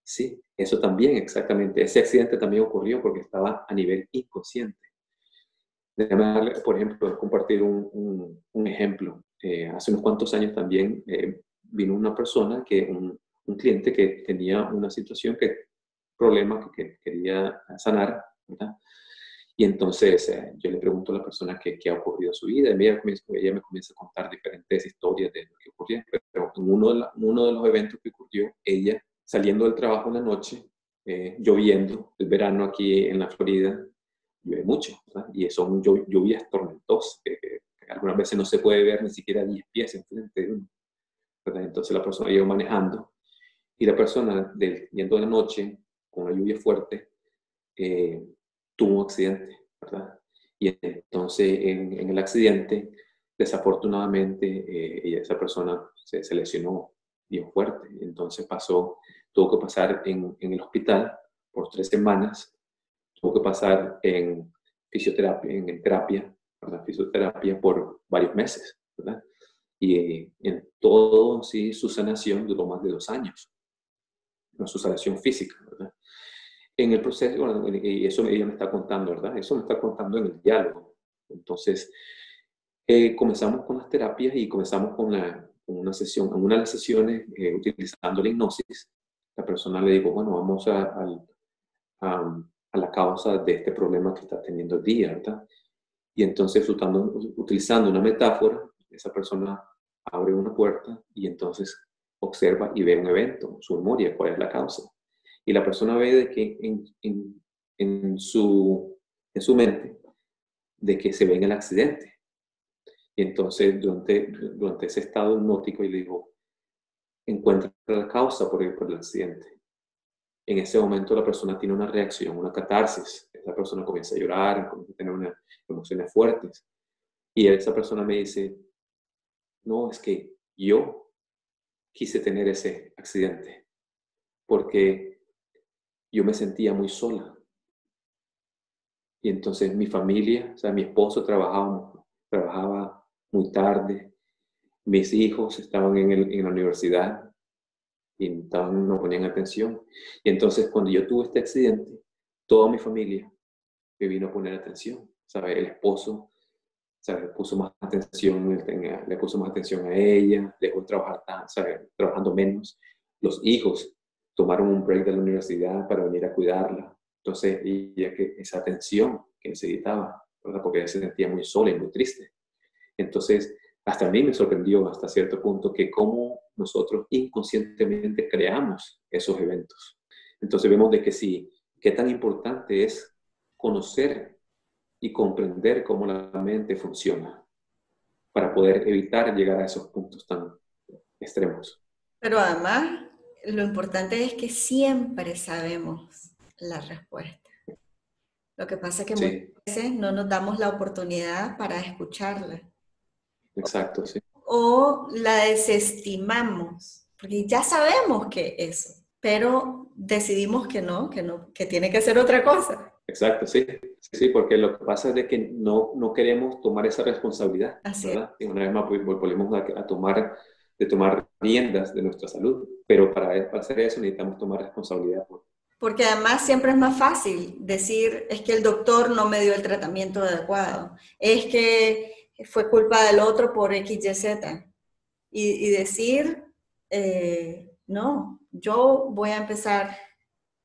Sí, eso también, exactamente. Ese accidente también ocurrió porque estaba a nivel inconsciente. Déjame darle, por ejemplo, compartir un ejemplo. Hace unos cuantos años también vino una persona, un cliente que tenía una situación, problema que quería sanar, ¿verdad? Y entonces yo le pregunto a la persona qué ha ocurrido en su vida, y ella me comienza a contar diferentes historias de lo que ocurría, pero en uno de los eventos que ocurrió, ella saliendo del trabajo en la noche, lloviendo, el verano aquí en la Florida, llueve mucho, ¿verdad? Y son lluvias tormentosas, que algunas veces no se puede ver ni siquiera 10 pies enfrente de uno, ¿verdad? Entonces la persona iba manejando y la persona yendo de la noche con una lluvia fuerte, tuvo un accidente, ¿verdad? Y entonces en el accidente, desafortunadamente, esa persona se lesionó bien fuerte. Entonces tuvo que pasar en el hospital por 3 semanas, tuvo que pasar en fisioterapia, en terapia, ¿verdad? Fisioterapia por varios meses, ¿verdad? Y en todo, sí, su sanación duró más de 2 años, no su sanación física, ¿verdad? En el proceso, bueno, y eso ella me está contando, ¿verdad? Eso me está contando en el diálogo. Entonces, comenzamos con las terapias y comenzamos con una sesión, en una de las sesiones, utilizando la hipnosis. La persona le dijo, bueno, vamos a la causa de este problema que está teniendo el día, ¿verdad? Y entonces, utilizando una metáfora, esa persona abre una puerta y entonces observa y ve un evento, su memoria, cuál es la causa. Y la persona ve de que en su mente, de que se ve en el accidente. Y entonces, durante ese estado hipnótico, y le digo, encuentra la causa por el accidente. En ese momento la persona tiene una reacción, una catarsis. Esa persona comienza a llorar, comienza a tener unas emociones fuertes. Y esa persona me dice, no, es que yo quise tener ese accidente porque yo me sentía muy sola. Y entonces mi familia, o sea, mi esposo trabajaba muy tarde, mis hijos estaban en la universidad y no ponían atención. Y entonces cuando yo tuve este accidente, toda mi familia me vino a poner atención. ¿Sabe? El esposo, ¿sabe? Puso más atención, le puso más atención a ella, dejó de trabajar, ¿sabe? Trabajando menos. Los hijos tomaron un break de la universidad para venir a cuidarla. Entonces, ella que esa atención que necesitaba, ¿verdad? Porque ella se sentía muy sola y muy triste. Entonces, hasta a mí me sorprendió hasta cierto punto que cómo nosotros inconscientemente creamos esos eventos. Entonces vemos de que sí, qué tan importante es conocer y comprender cómo la mente funciona para poder evitar llegar a esos puntos tan extremos. Pero además, lo importante es que siempre sabemos la respuesta. Lo que pasa es que muchas Sí, veces no nos damos la oportunidad para escucharla. exacto, sí. O la desestimamos, porque ya sabemos que eso, pero decidimos que no, que tiene que ser otra cosa. Exacto, sí. Sí, porque lo que pasa es de que no queremos tomar esa responsabilidad, Así es. ¿verdad? Y una vez más volvemos a tomar riendas de nuestra salud, pero para hacer eso necesitamos tomar responsabilidad. Porque además siempre es más fácil decir, es que el doctor no me dio el tratamiento adecuado, es que fue culpa del otro por X, Y, Z. Y decir, no, yo voy a empezar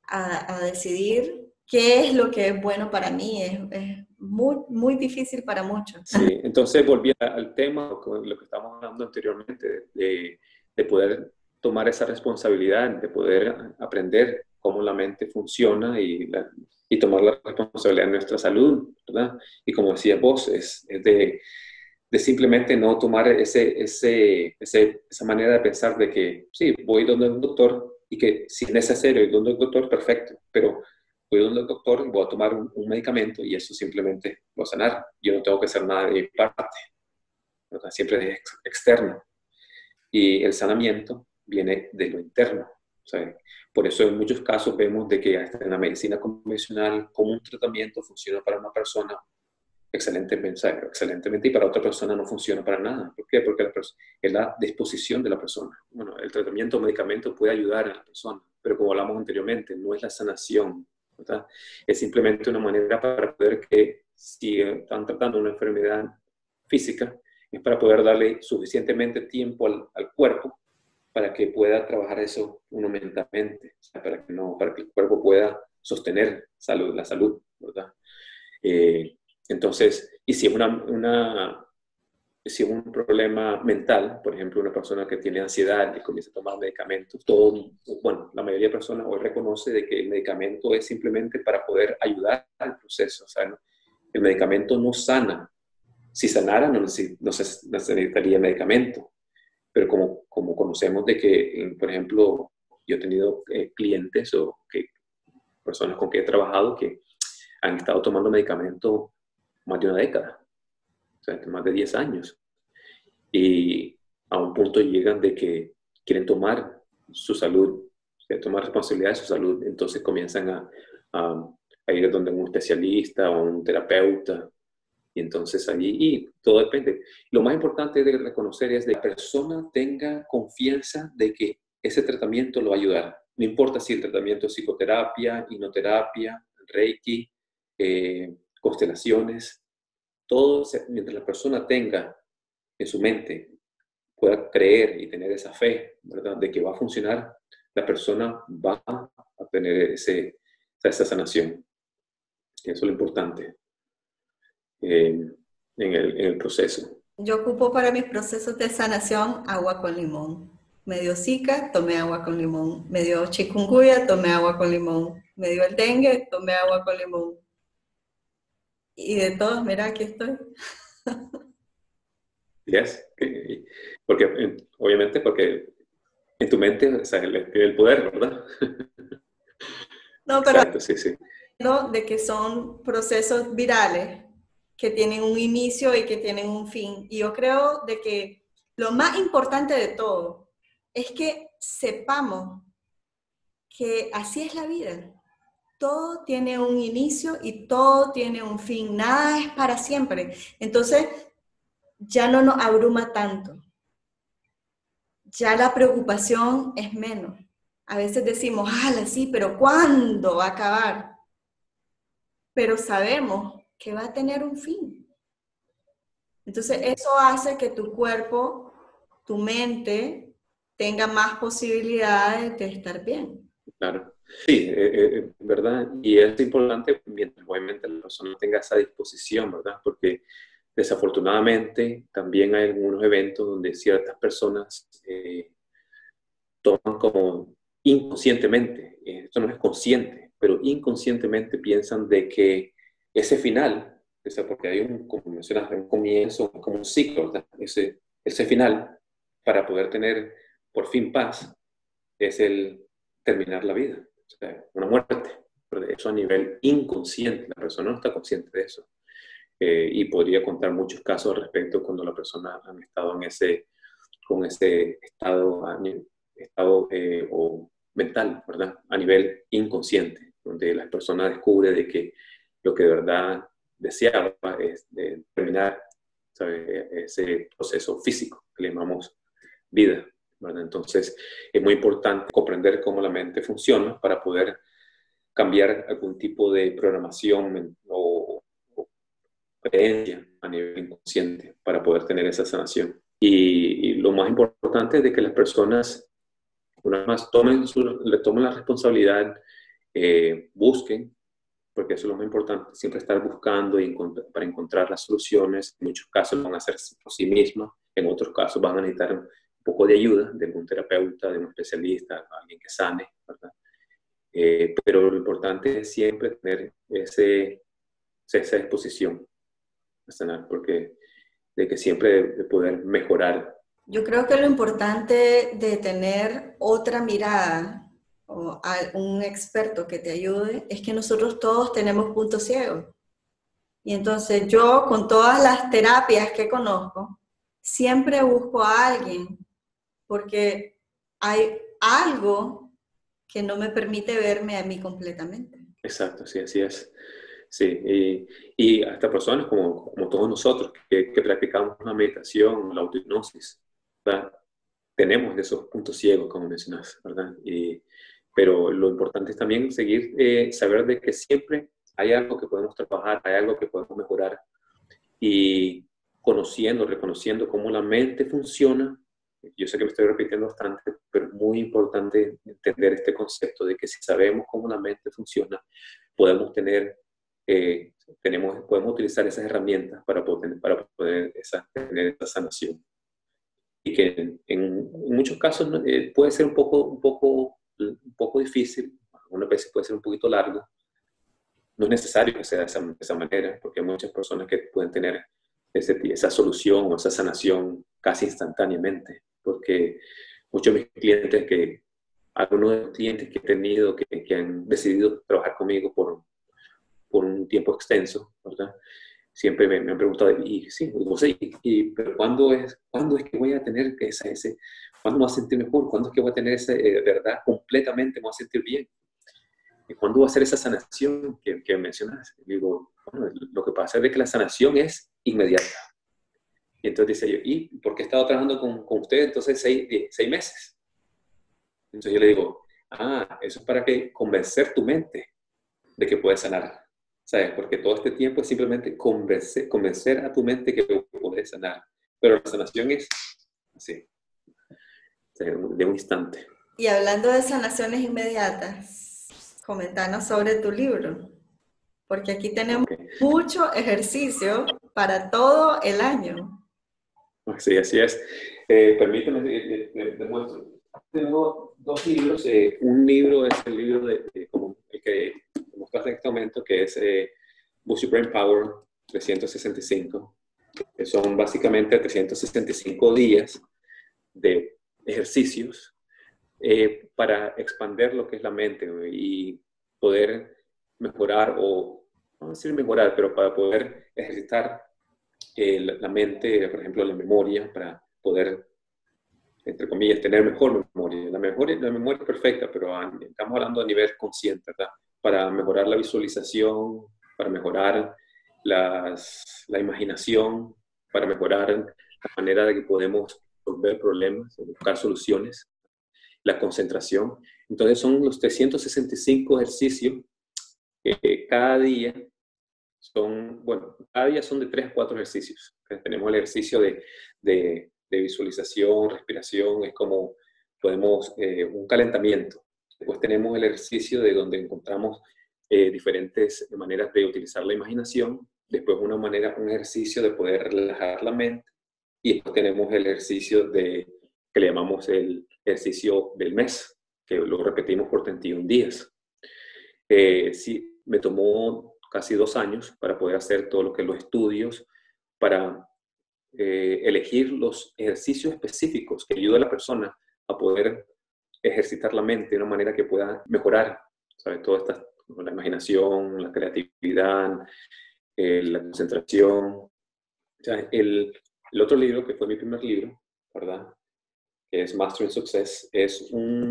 a decidir qué es lo que es bueno para mí. Es muy, muy difícil para muchos. Sí, entonces volví al tema, lo que estábamos hablando anteriormente, de poder tomar esa responsabilidad, de poder aprender cómo la mente funciona y tomar la responsabilidad de nuestra salud, ¿verdad? Y como decías vos, es de simplemente no tomar esa manera de pensar de que, sí, voy donde un doctor y que si es necesario ir donde un doctor, perfecto, pero voy donde el doctor y voy a tomar un medicamento y eso simplemente va a sanar. Yo no tengo que hacer nada de mi parte, ¿verdad? Siempre es externo. Y el sanamiento viene de lo interno. ¿Sabe? Por eso en muchos casos vemos de que hasta en la medicina convencional, como un tratamiento funciona para una persona excelentemente y para otra persona no funciona para nada. ¿Por qué? Porque es la disposición de la persona. Bueno, el tratamiento o medicamento puede ayudar a la persona, pero como hablamos anteriormente, no es la sanación, ¿verdad? Es simplemente una manera para poder que si están tratando una enfermedad física, es para poder darle suficientemente tiempo al cuerpo para que pueda trabajar eso uno mentalmente, o sea, para que el cuerpo pueda sostener la salud, ¿verdad? Entonces, y si si es un problema mental, por ejemplo, una persona que tiene ansiedad y comienza a tomar medicamentos, bueno, la mayoría de personas hoy reconoce de que el medicamento es simplemente para poder ayudar al proceso. O sea, ¿no? El medicamento no sana. Si sanara, no se necesitaría medicamento. Pero como conocemos de que, por ejemplo, yo he tenido clientes o personas con que he trabajado que han estado tomando medicamentos más de una década, o sea, más de 10 años. Y a un punto llegan de que quieren tomar su salud, o sea, tomar responsabilidad de su salud, entonces comienzan a ir donde un especialista o un terapeuta, y entonces allí, y todo depende. Lo más importante de reconocer es que la persona tenga confianza de que ese tratamiento lo va a ayudar. No importa si el tratamiento es psicoterapia, hipnoterapia, reiki, constelaciones, todo, mientras la persona tenga en su mente, pueda creer y tener esa fe, ¿verdad?, de que va a funcionar, la persona va a tener esa sanación. Eso es lo importante en el proceso. Yo ocupo para mis procesos de sanación agua con limón. Me dio Zika, tomé agua con limón. Me dio chikungunya, tomé agua con limón. Me dio el dengue, tomé agua con limón. Y de todos, mira, aquí estoy. Yes. Porque, obviamente, porque en tu mente, o sea, el poder, ¿verdad? No, pero Exacto, sí, sí. de que son procesos virales que tienen un inicio y que tienen un fin. Y yo creo de que lo más importante de todo es que sepamos que así es la vida. Todo tiene un inicio y todo tiene un fin. Nada es para siempre. Entonces, ya no nos abruma tanto. Ya la preocupación es menos. A veces decimos, sí, pero ¿cuándo va a acabar? Pero sabemos que va a tener un fin. Entonces, eso hace que tu cuerpo, tu mente, tenga más posibilidades de estar bien. Claro. Sí, ¿verdad? Y es importante mientras obviamente la persona tenga esa disposición, ¿verdad? Porque desafortunadamente también hay algunos eventos donde ciertas personas toman como inconscientemente, esto no es consciente, pero inconscientemente piensan de que ese final, o sea, porque hay como mencionas, un comienzo, como un ciclo, ¿verdad? Ese final, para poder tener por fin paz, es el terminar la vida, o sea, una muerte. Pero eso a nivel inconsciente, la persona no está consciente de eso. Y podría contar muchos casos al respecto cuando la persona ha estado con ese estado o mental, ¿verdad? A nivel inconsciente, donde la persona descubre de que lo que de verdad deseaba es terminar, ¿sabe?, ese proceso físico que le llamamos vida, ¿verdad? Entonces, es muy importante comprender cómo la mente funciona para poder cambiar algún tipo de programación o creencia a nivel inconsciente para poder tener esa sanación. Y lo más importante es de que las personas, una vez más, le tomen la responsabilidad, busquen, porque eso es lo más importante, siempre estar buscando para encontrar las soluciones. En muchos casos lo van a hacer por sí mismas, en otros casos van a necesitar un poco de ayuda de un terapeuta, de un especialista, alguien que sane, ¿verdad? Pero lo importante es siempre tener esa disposición a sanar, porque de que siempre de poder mejorar. Yo creo que lo importante de tener otra mirada o un experto que te ayude es que nosotros todos tenemos puntos ciegos. Y entonces yo, con todas las terapias que conozco, siempre busco a alguien porque hay algo que no me permite verme a mí completamente. Exacto, sí, así es. Sí, y hasta personas como todos nosotros que practicamos la meditación, la autohipnosis, ¿verdad? Tenemos esos puntos ciegos, como mencionas, ¿verdad? Pero lo importante es también seguir, saber de que siempre hay algo que podemos trabajar, hay algo que podemos mejorar, y reconociendo cómo la mente funciona. Yo sé que me estoy repitiendo bastante, pero es muy importante entender este concepto de que si sabemos cómo la mente funciona, podemos podemos utilizar esas herramientas para poder tener esa sanación. Y que en muchos casos puede ser un poco difícil, algunas veces puede ser un poquito largo. No es necesario que sea de esa manera, porque hay muchas personas que pueden tener esa solución o esa sanación casi instantáneamente, porque muchos de mis algunos de los clientes que he tenido que han decidido trabajar conmigo por un tiempo extenso, ¿verdad? Siempre me han preguntado, y sí, José, pero ¿cuándo es que voy a tener cuándo me voy a sentir mejor? ¿Cuándo es que voy a tener de verdad, completamente me voy a sentir bien? ¿Y cuándo va a ser esa sanación que mencionas? Y digo, bueno, lo que pasa es que la sanación es inmediata. Y entonces dice yo, ¿y por qué he estado trabajando con usted entonces 6 meses? Entonces yo le digo, eso es para convencer tu mente de que puedes sanar. ¿Sabes? Porque todo este tiempo es simplemente convencer a tu mente que puedes sanar. Pero la sanación es así, de un instante. Y hablando de sanaciones inmediatas, comentanos sobre tu libro, porque aquí tenemos mucho ejercicio para todo el año. Sí, así es. Permíteme, demuestro. Tengo 2 libros. Un libro es el libro como el que mostraste en este momento, que es Boost Your Brain Power 365, que son básicamente 365 días de ejercicios para expandir lo que es la mente, ¿no? Y poder mejorar, o no decir mejorar, pero para poder ejercitar la mente, por ejemplo, la memoria, para poder, entre comillas, tener mejor memoria. La memoria es perfecta, pero estamos hablando a nivel consciente, ¿verdad? Para mejorar la visualización, para mejorar la imaginación, para mejorar la manera de que podemos resolver problemas, buscar soluciones, la concentración. Entonces son los 365 ejercicios que cada día cada día son de 3 a 4 ejercicios. Tenemos el ejercicio de visualización, respiración, es como podemos, un calentamiento. Después tenemos el ejercicio de donde encontramos diferentes maneras de utilizar la imaginación. Después un ejercicio de poder relajar la mente. Y después tenemos el ejercicio que le llamamos el ejercicio del mes, que lo repetimos por 31 días. Sí, me tomó casi 2 años para poder hacer todo lo que es los estudios, para elegir los ejercicios específicos que ayudan a la persona a poder ejercitar la mente de una manera que pueda mejorar, ¿sabes? Todas estas, la imaginación, la creatividad, la concentración. O sea, el otro libro, que fue mi primer libro, ¿verdad? Que es Mastering Success, es una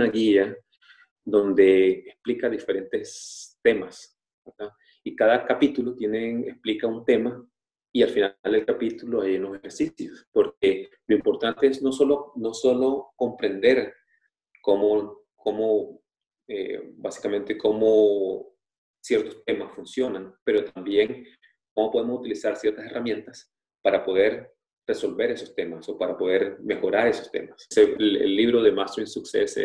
guía donde explica diferentes temas, ¿verdad? Y cada capítulo explica un tema, y al final del capítulo hay unos ejercicios, porque lo importante es no solo comprender básicamente cómo ciertos temas funcionan, pero también cómo podemos utilizar ciertas herramientas para poder resolver esos temas o para poder mejorar esos temas. El libro de Mastering Success,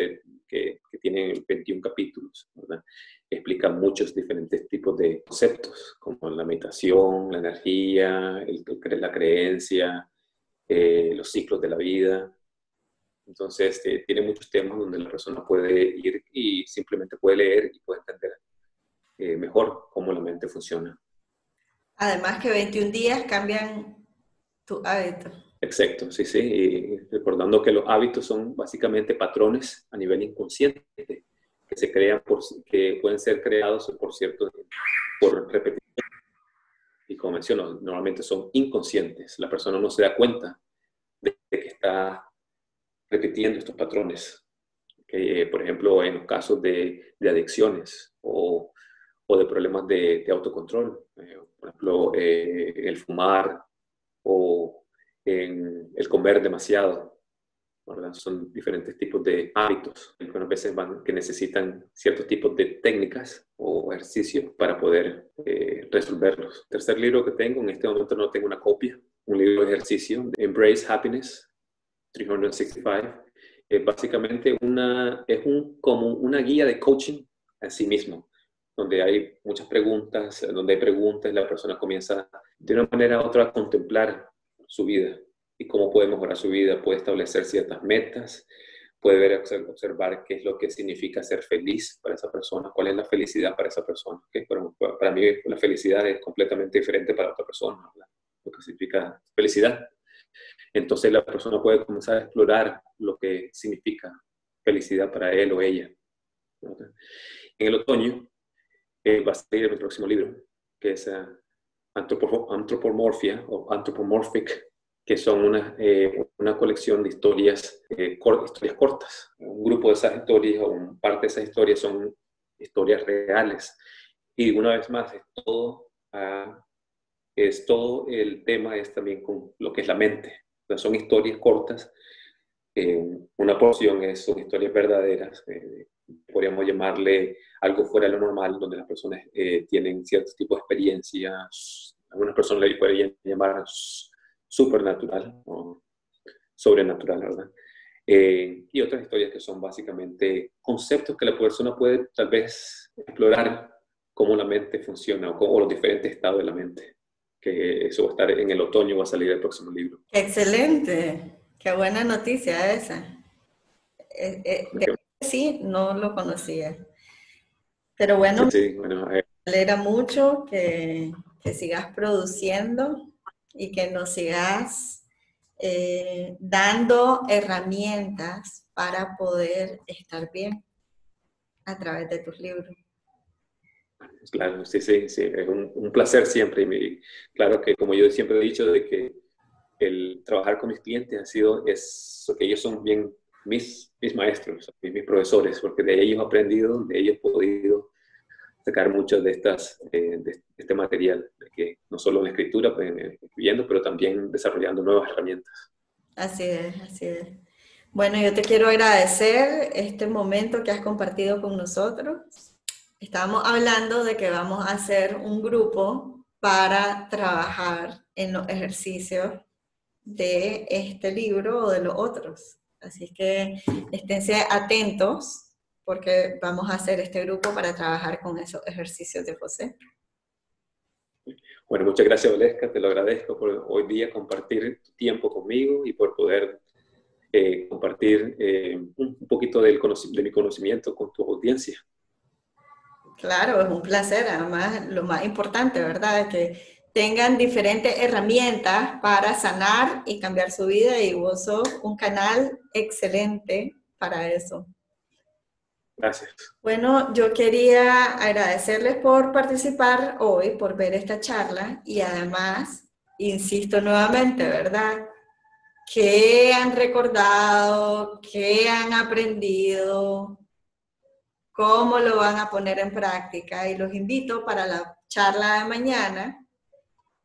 que tiene 21 capítulos, ¿verdad? Explica muchos diferentes tipos de conceptos, como la meditación, la energía, la creencia, los ciclos de la vida. Entonces, tiene muchos temas donde la persona puede ir y simplemente puede leer y puede entender mejor cómo la mente funciona. Además que 21 días cambian tu hábito. Exacto, sí, sí. Y recordando que los hábitos son básicamente patrones a nivel inconsciente que se crean que pueden ser creados por repetición. Y como menciono, normalmente son inconscientes. La persona no se da cuenta de que está repitiendo estos patrones. Por ejemplo, en los casos de adicciones o de problemas de autocontrol. Por ejemplo, el fumar o en el comer demasiado, ¿verdad? Son diferentes tipos de hábitos que algunas veces que necesitan ciertos tipos de técnicas o ejercicios para poder resolverlos. El tercer libro que tengo, en este momento no tengo una copia, un libro de ejercicio, Embrace Happiness 365, básicamente como una guía de coaching a sí mismo, donde hay muchas preguntas, donde hay preguntas, la persona comienza de una manera u otra a contemplar su vida y cómo puede mejorar su vida, puede establecer ciertas metas, puede observar qué es lo que significa ser feliz para esa persona, cuál es la felicidad para esa persona. ¿Okay? Para mí la felicidad es completamente diferente para otra persona, ¿verdad? Lo que significa felicidad. Entonces la persona puede comenzar a explorar lo que significa felicidad para él o ella, ¿verdad? En el otoño va a salir el próximo libro, que es Anthropomorphia o Anthropomorphic, que son una colección de historias, historias cortas. Un grupo de esas historias o parte de esas historias son historias reales. Y una vez más, todo el tema es también con lo que es la mente. Entonces, son historias cortas. Una porción son historias verdaderas. Podríamos llamarle algo fuera de lo normal, donde las personas tienen cierto tipo de experiencias. Algunas personas le podrían llamar supernatural o sobrenatural, ¿verdad? Y otras historias que son básicamente conceptos que la persona puede tal vez explorar cómo la mente funciona o los diferentes estados de la mente. Que eso va a estar en el otoño, va a salir el próximo libro. Excelente, qué buena noticia esa. Sí, no lo conocía. Pero bueno, sí, bueno, me alegra mucho que sigas produciendo y que nos sigas dando herramientas para poder estar bien a través de tus libros. Claro, sí, es un placer siempre. Y claro que como yo siempre he dicho, de que el trabajar con mis clientes es que ellos son bien mis maestros, mis profesores, porque de ellos he aprendido, de ellos he podido sacar mucho de este material, de que no solo en la escritura, pues, escribiendo, pero también desarrollando nuevas herramientas. Así es, así es. Bueno, yo te quiero agradecer este momento que has compartido con nosotros. Estábamos hablando de que vamos a hacer un grupo para trabajar en los ejercicios de este libro o de los otros. Así que esténse atentos porque vamos a hacer este grupo para trabajar con esos ejercicios de José. Bueno, muchas gracias, Valesca. Te lo agradezco por hoy día compartir tu tiempo conmigo y por poder compartir un poquito de mi conocimiento con tu audiencia. Claro, es un placer. Además, lo más importante, ¿verdad? Es que tengan diferentes herramientas para sanar y cambiar su vida y vos sos un canal excelente para eso. Gracias. Bueno, yo quería agradecerles por participar hoy, por ver esta charla y además, insisto nuevamente, ¿verdad? ¿Qué han recordado? ¿Qué han aprendido? ¿Cómo lo van a poner en práctica? Y los invito para la charla de mañana,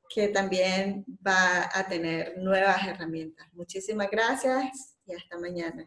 que también va a tener nuevas herramientas. Muchísimas gracias y hasta mañana.